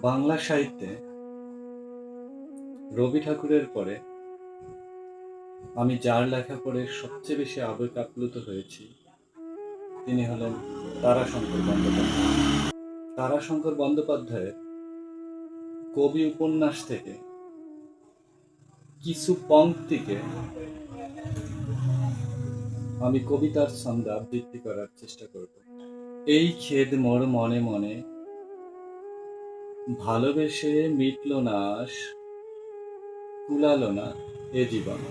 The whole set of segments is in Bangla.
বাংলা সাহিত্যে রবি ঠাকুরের পরে আমি যার লেখা পড়ে সবচেয়ে বেশি আবেগ আপ্লুত হয়েছি তিনি হলেন তারাশঙ্কর বন্দ্যোপাধ্যায়। তারাশঙ্কর বন্দ্যোপাধ্যায়ের কবি উপন্যাস থেকে কিছু পংক্তিকে আমি কবিতার ছন্দে আবৃত্তি করার চেষ্টা করব। এই খেদ মোর মনে মনে, ভালোবেসে মিটল না আশ, কুলালো না এ জীবন।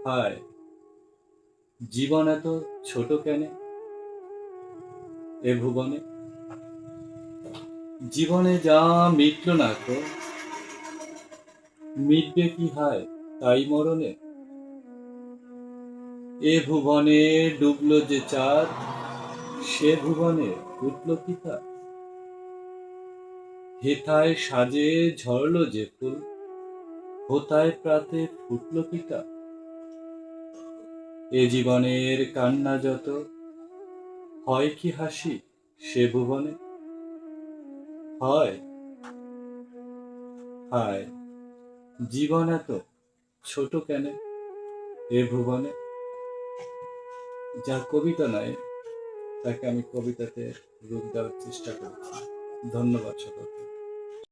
হায়, জীবন এত ছোট কেন এ ভুবনে? জীবনে যা মিটল না তো মিটবে কি হায় তাই মরণে? এ ভুবনে ডুবলো যে চাঁদ, সে ভুবনে উঠল কি তা? হেথায় সাজে ঝরলো যে ফুল, হোতায় প্রাতে ফুটল কি তা? এ জীবনের কান্না যত, হয় কি হাসি সে ভুবনে? হয়, হায়, জীবন এত ছোট কেন এ ভুবনে? যা কবিতা নয় তাকে আমি কবিতাতে রূপ দেওয়ার চেষ্টা করছি। ধন্যবাদ সকলকে।